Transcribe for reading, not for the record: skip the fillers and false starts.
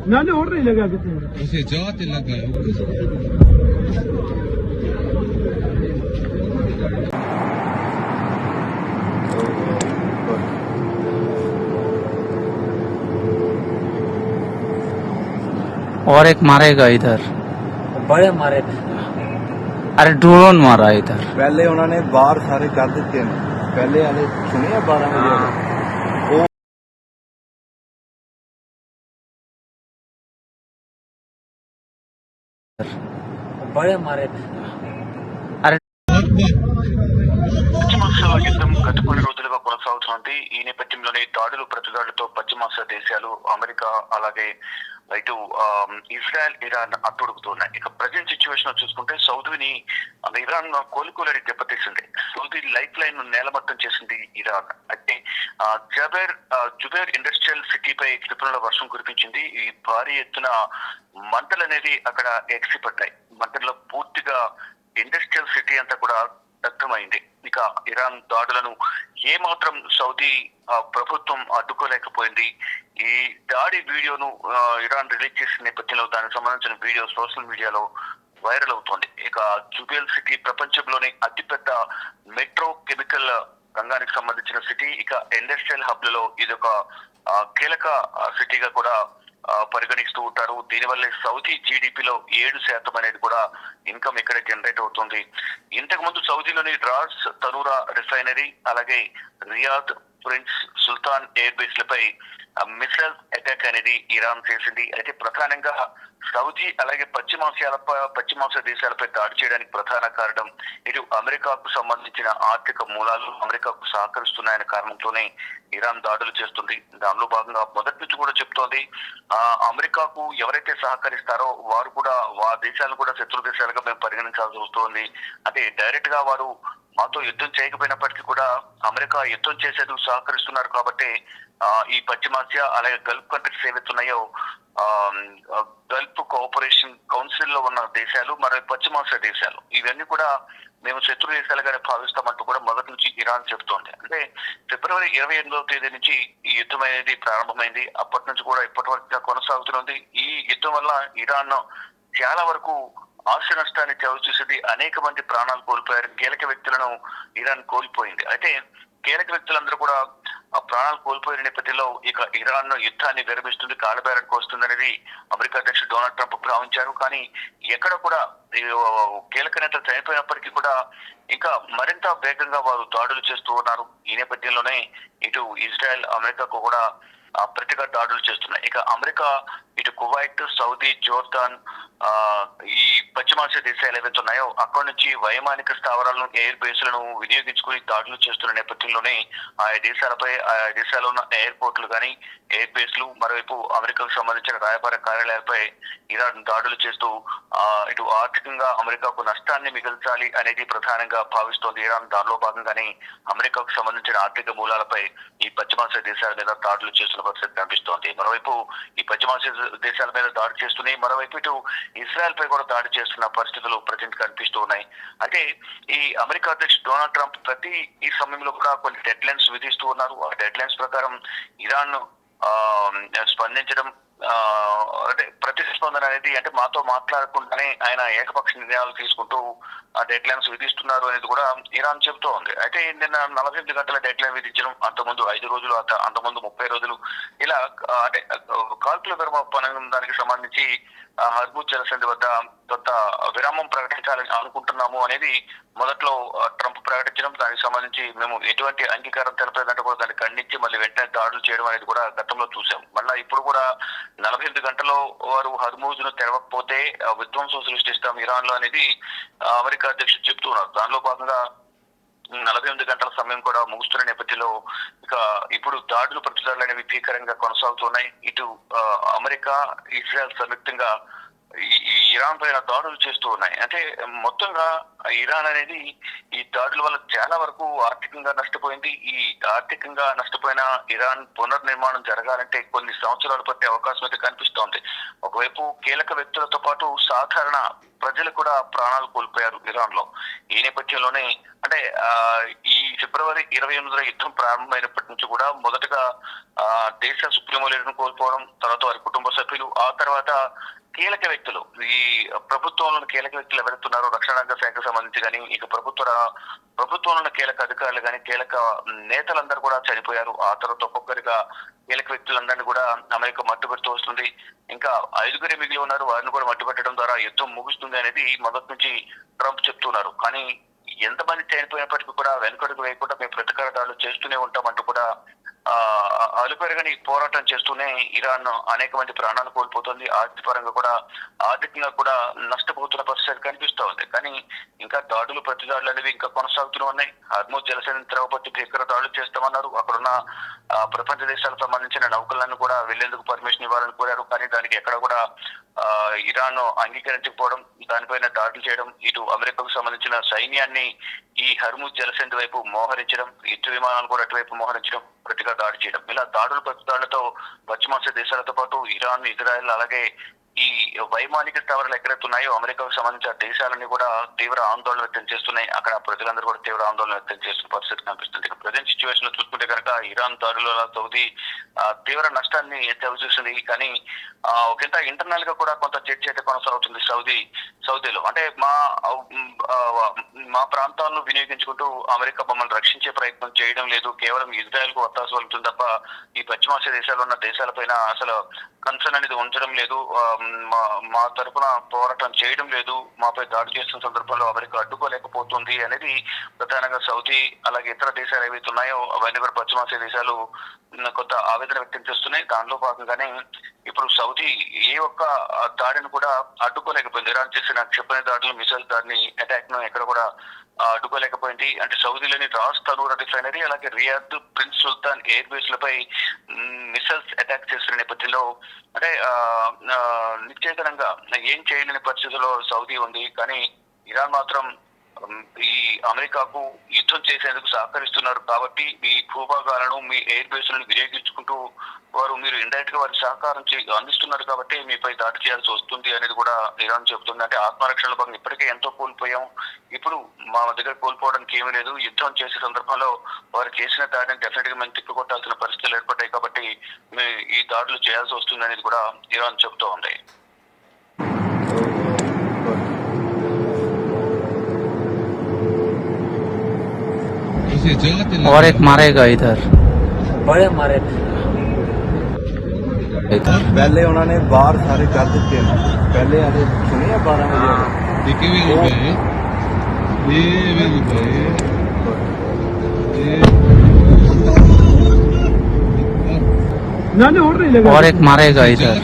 मैंने और नहीं लगा उसे जाते लगा है। और एक मारेगा इधर, बड़े मारे। अरे ड्रोन मारा इधर। पहले उन्होंने बाहर सारे कर दिते हैं, पहले वाले सुने 12 बजे बड़े मारे। अरे పశ్చిమాసియాలో యుద్ధం గత కొన్ని రోజులుగా కొనసాగుతోంది. ఈ నేపథ్యంలోనే దాడులు ప్రతిదాడులతో పశ్చిమాసియా దేశాలు, అమెరికా, అలాగే ఇటు ఇజ్రాయెల్, ఇరాన్ అట్టుడుకుతున్నాయి. ఇక ప్రజెంట్ సిచ్యువేషన్ చూసుకుంటే సౌదీని ఇరాన్ కోలుకోలేని దెబ్బతీసింది. సౌదీ లైఫ్ లైన్ నేలమట్టం చేసింది ఇరాన్. అయితే జుబైర్ ఇండస్ట్రియల్ సిటీపై క్షిపణుల వర్షం కురిపించింది. ఈ భారీ ఎత్తున మంటలు అనేది అక్కడ ఎగిసిపడ్డాయి. మంటల్లో పూర్తిగా ఇండస్ట్రియల్ సిటీ అంతా కూడా దగ్ధమైంది. ఇక ఇరాన్ దాడులను ఏమాత్రం సౌదీ ప్రభుత్వం అడ్డుకోలేకపోయింది. ఈ దాడి వీడియోను ఇరాన్ రిలీజ్ చేసిన నేపథ్యంలో దానికి సంబంధించిన వీడియో సోషల్ మీడియాలో వైరల్ అవుతోంది. ఇక జుబైల్ సిటీ ప్రపంచంలోని అతిపెద్ద మెట్రో కెమికల్ రంగానికి సంబంధించిన సిటీ. ఇక ఇండస్ట్రియల్ హబ్ లలో ఇది ఒక కీలక సిటీగా కూడా పరిగణిస్తూ ఉంటారు. దీనివల్లే సౌదీ జీడిపిలో 7% అనేది కూడా ఇన్కమ్ ఇక్కడ జనరేట్ అవుతుంది. ఇంతకు ముందు సౌదీలోని రాస్ తనూరా రిఫైనరీ, అలాగే రియాద్, ప్రిన్స్ సుల్తాన్ ఎయిర్ బేస్ లపై మిసైల్ అటాక్ అనేది ఇరాన్ చేసింది. అయితే ప్రధానంగా సౌదీ అలాగే పశ్చిమాసియా దేశాలపై దాడి చేయడానికి ప్రధాన కారణం ఇటు అమెరికాకు సంబంధించిన ఆర్థిక మూలాలు అమెరికాకు సహకరిస్తున్నాయనే కారణంతోనే ఇరాన్ దాడులు చేస్తుంది. దానిలో భాగంగా మొదటి నుంచి కూడా చెప్తోంది, అమెరికాకు ఎవరైతే సహకరిస్తారో వారు కూడా దేశాలను కూడా శత్రు దేశాలుగా మేము పరిగణించాల్సి వస్తుంది. అంటే డైరెక్ట్ గా వారు మాతో యుద్ధం చేయకపోయినప్పటికీ కూడా అమెరికా యుద్ధం చేసేందుకు సహకరిస్తున్నారు కాబట్టి ఈ పశ్చిమాసియా అలాగే గల్ఫ్ కంట్రీస్ ఏవైతున్నాయో గల్ఫ్ కోఆపరేషన్ కౌన్సిల్ లో ఉన్న దేశాలు, మరి పశ్చిమాసియా దేశాలు, ఇవన్నీ కూడా మేము శత్రు దేశాలుగానే భావిస్తామంటూ కూడా మొదటి నుంచి ఇరాన్ చెబుతోంది. అంటే ఫిబ్రవరి 28వ తేదీ నుంచి ఈ యుద్ధం అనేది ప్రారంభమైంది. అప్పటి నుంచి కూడా ఇప్పటి వరకు కొనసాగుతున్నది. ఈ యుద్ధం వల్ల ఇరాన్ చాలా వరకు ఆస్తి నష్టాన్ని చవిచూసింది. అనేక మంది ప్రాణాలు కోల్పోయారు. కీలక వ్యక్తులను ఇరాన్ కోల్పోయింది. అయితే కీలక వ్యక్తులందరూ కూడా ప్రాణాలు కోల్పోయిన నేపథ్యంలో ఇక ఇరాన్ యుద్ధాన్ని విరమిస్తుంది, కాలబేరానికి వస్తుంది అనేది అమెరికా అధ్యక్షుడు డొనాల్డ్ ట్రంప్ భావించారు. కానీ ఎక్కడ కూడా కీలక నేతలు చనిపోయినప్పటికీ కూడా ఇంకా మరింత వేగంగా వారు దాడులు చేస్తూ ఉన్నారు. ఈ నేపథ్యంలోనే ఇటు ఇజ్రాయెల్, అమెరికాకు కూడా ప్రతిగా దాడులు చేస్తున్నాయి. ఇక అమెరికా ఇటు కువైట్, సౌదీ, జోర్దాన్, ఈ పశ్చిమాసియా దేశాలు ఏవైతే ఉన్నాయో అక్కడి నుంచి వైమానిక స్థావరాలను, ఎయిర్ బేస్లను వినియోగించుకుని దాడులు చేస్తున్న నేపథ్యంలోనే ఆయా దేశాల్లో ఉన్న ఎయిర్పోర్ట్లు కానీ, ఎయిర్ బేస్లు, మరోవైపు అమెరికాకు సంబంధించిన రాయబార కార్యాలయాలపై ఇరాన్ దాడులు చేస్తూ ఇటు ఆర్థికంగా అమెరికాకు నష్టాన్ని మిగల్చాలి అనేది ప్రధానంగా భావిస్తోంది ఇరాన్. దానిలో భాగంగానే అమెరికాకు సంబంధించిన ఆర్థిక మూలాలపై ఈ పశ్చిమాసియా దేశాల మీద దాడులు చేస్తున్న పరిస్థితి కనిపిస్తోంది. మరోవైపు ఈ పశ్చిమాసియా దేశాల మీద దాడి చేస్తున్నాయి, మరోవైపు ఇటు ఇజ్రాయెల్ పై కూడా దాడి చేస్తున్న పరిస్థితులు ప్రజెంట్ కనిపిస్తూ ఉన్నాయి. అంటే ఈ అమెరికా అధ్యక్షుడు డొనాల్డ్ ట్రంప్ ప్రతి ఈ సమయంలో కూడా కొన్ని డెడ్ లైన్స్ విధిస్తూ ఉన్నారు. ఆ డెడ్ లైన్స్ ప్రకారం ఇరాన్ స్పందించడం, అంటే ప్రతిస్పందన అనేది, అంటే మాతో మాట్లాడకుండానే ఆయన ఏకపక్ష నిర్ణయాలు తీసుకుంటూ ఆ డెడ్ లైన్స్ విధిస్తున్నారు అనేది కూడా ఇరాన్ చెబుతూ ఉంది. అయితే నిన్న 48 గంటల డెడ్ లైన్ విధించడం, అంతకుముందు 5 రోజులు, అంతకుముందు 30 రోజులు, ఇలా అంటే కాల్పుల విరమణ దానికి సంబంధించి హర్ముజ్ జలసంధి వద్ద కొంత విరామం ప్రకటించాలని అనుకుంటున్నాము అనేది మొదట్లో ట్రంప్ ప్రకటించడం, దానికి సంబంధించి మేము ఎటువంటి అంగీకారం తెలపలేదంటే కూడా దాన్ని ఖండించి మళ్ళీ వెంటనే దాడులు చేయడం అనేది కూడా గతంలో చూసాం. మళ్ళీ ఇప్పుడు కూడా 48 గంటల్లో వారు హర్ముజ్ ను తెరవకపోతే విధ్వంసం సృష్టిస్తాం ఇరాన్ లో అనేది అమెరికా అధ్యక్షుడు చెప్తున్నారు. దానిలో భాగంగా 48 గంటల సమయం కూడా ముగుస్తున్న నేపథ్యంలో ఇక ఇప్పుడు దాడులు ప్రతిదాడులు అనేవి భీకరంగా కొనసాగుతున్నాయి. ఇటు అమెరికా, ఇజ్రాయెల్ సంయుక్తంగా ఈ ఇరాన్ పైన దాడులు చేస్తూ ఉన్నాయి. అంటే మొత్తంగా ఇరాన్ అనేది ఈ దాడుల వల్ల చాలా వరకు ఆర్థికంగా నష్టపోయింది. ఈ ఆర్థికంగా నష్టపోయిన ఇరాన్ పునర్నిర్మాణం జరగాలంటే కొన్ని సంవత్సరాలు పట్టే అవకాశం అయితే కనిపిస్తోంది. ఒకవైపు కీలక వ్యక్తులతో పాటు సాధారణ ప్రజలు కూడా ప్రాణాలు కోల్పోయారు ఇరాన్ లో. ఈ నేపథ్యంలోనే అంటే ఈ ఫిబ్రవరి 28న యుద్ధం ప్రారంభమైనప్పటి నుంచి కూడా మొదటగా దేశ సుప్రీమో లీడర్ను కోల్పోవడం, తర్వాత వారి కుటుంబ సభ్యులు, ఆ తర్వాత కీలక వ్యక్తులు, ఈ ప్రభుత్వంలోని కీలక వ్యక్తులు ఎవరెత్తున్నారో రక్షణ రంగ శాఖకు సంబంధించి కానీ, ఇక ప్రభుత్వంలోని కీలక అధికారులు కానీ, కీలక నేతలందరూ కూడా చనిపోయారు. ఆ తర్వాత ఒక్కొక్కరిగా కీలక వ్యక్తులందరినీ కూడా అమెరికా మట్టుపెడుతూ వస్తుంది. ఇంకా 5గురే మిగిలి ఉన్నారు, వారిని కూడా మట్టుపెట్టడం ద్వారా యుద్ధం ముగుస్తుంది అనేది మొదటి నుంచి ట్రంప్ చెప్తున్నారు. కానీ ఎంతమంది చనిపోయినప్పటికీ కూడా వెనుకడుగు వేయకుండా మేము ప్రతీకార దాడులు చేస్తూనే ఉంటామంటూ కూడా అలుపెరగని పోరాటం చేస్తూనే ఇరాన్ అనేక మంది ప్రాణాలు కోల్పోతుంది. ఆర్థికంగా కూడా నష్టపోతున్న పరిస్థితి కనిపిస్తూ ఉంది. కానీ ఇంకా దాడులు ప్రతిదాడులు అనేవి ఇంకా కొనసాగుతూనే ఉన్నాయి. హర్మూజ్ జలసంధిని తెరవబట్టి భీకర దాడులు చేస్తామన్నారు. అక్కడున్న ప్రపంచ దేశాలకు సంబంధించిన నౌకలను కూడా వెళ్లేందుకు పర్మిషన్ ఇవ్వాలని కోరారు. కానీ దానికి ఎక్కడ కూడా ఇరాన్ అంగీకరించకపోవడం, దానిపైన దాడులు చేయడం, ఇటు అమెరికాకు సంబంధించిన సైన్యాన్ని ఈ హర్మూజ్ జలసంధి వైపు మోహరించడం, యుద్ధ విమానాలు కూడా అటువైపు మోహరించడం, ప్రతిగా దాడి చేయడం, ఇలా దాడులు ప్రతిదాడులతో పశ్చిమాసియా దేశాలతో పాటు ఇరాన్, ఇజ్రాయెల్, అలాగే ఈ వైమానిక స్థావరాలు ఎక్కడెత్తున్నాయో అమెరికాకు సంబంధించిన దేశాలన్నీ కూడా తీవ్ర ఆందోళన వ్యక్తం చేస్తున్నాయి. అక్కడ ప్రజలందరూ కూడా తీవ్ర ఆందోళన వ్యక్తం చేస్తున్న పరిస్థితి కనిపిస్తుంది. ప్రజెంట్ సిచ్యువేషన్ లో చూసుకుంటే కనుక ఇరాన్ దాడుల సౌదీ తీవ్ర నష్టాన్ని చవిచూసింది. కానీ ఒకంత ఇంటర్నల్ గా కూడా కొంత చర్చ అయితే కొనసాగుతుంది సౌదీలో. అంటే మా ప్రాంతాలను వినియోగించుకుంటూ అమెరికా మమ్మల్ని రక్షించే ప్రయత్నం చేయడం లేదు, కేవలం ఇజ్రాయెల్ కు వత్తాసు పలుకుతుంది తప్ప ఈ పశ్చిమాసియా దేశాల్లో ఉన్న దేశాలపైన అసలు కన్సర్న్ అనేది ఉంచడం లేదు, మా తరఫున పోరాటం చేయడం లేదు, మాపై దాడి చేస్తున్న సందర్భంలో అమెరికా అడ్డుకోలేకపోతుంది అనేది ప్రధానంగా సౌదీ, అలాగే ఇతర దేశాలు ఏవైతే ఉన్నాయో అవన్నీ కూడా పశ్చిమాసియా దేశాలు కొంత ఆవేదన వ్యక్తం చేస్తున్నాయి. దానిలో భాగంగానే ఇప్పుడు సౌదీ ఏ ఒక్క దాడిని కూడా అడ్డుకోలేకపోయింది. ఇరాన్ చేసిన క్షిపణి దాడులు, మిసైల్ దాడిని, అటాక్ ను ఎక్కడ కూడా అడ్డుకోలేకపోయింది. అంటే సౌదీలోని రాస్ తనూర్ రిఫైనరీ, అలాగే రియాద్, ప్రిన్స్ సుల్తాన్ ఎయిర్ బేస్ లపై మిసైల్స్ అటాక్ చేస్తున్న నేపథ్యంలో అంటే నిశ్చేతనంగా ఏం చేయలేని పరిస్థితుల్లో సౌదీ ఉంది. కానీ ఇరాన్ మాత్రం ఈ అమెరికాకు యుద్ధం చేసేందుకు సహకరిస్తున్నారు కాబట్టి మీ భూభాగాలను, మీ ఎయిర్ బేస్లను వినియోగించుకుంటూ మీరు ఇండైరెక్ట్ గా వారికి సహకారం అందిస్తున్నారు కాబట్టి మీపై దాడి చేయాల్సి వస్తుంది అనేది కూడా ఇరాన్ చెబుతుంది. అంటే ఆత్మరక్షణలో భాగంగా ఇప్పటికే ఎంతో కోల్పోయాం, ఇప్పుడు మా దగ్గర కోల్పోవడానికి ఏమీ లేదు, యుద్ధం చేసే సందర్భంలో వారు చేసిన దాడిని డెఫినెట్ గా మేము తిప్పికొట్టాల్సిన పరిస్థితులు ఏర్పడ్డాయి కాబట్టి ఈ దాడులు చేయాల్సి వస్తుంది అనేది కూడా ఇరాన్ చెబుతూ ఉంది. और एक मारेगा इधर। बड़े मारे पहले उन्होंने बाहर सारे कर दिते हैं। पहले आने सुने 12 बजे और एक मारेगा इधर।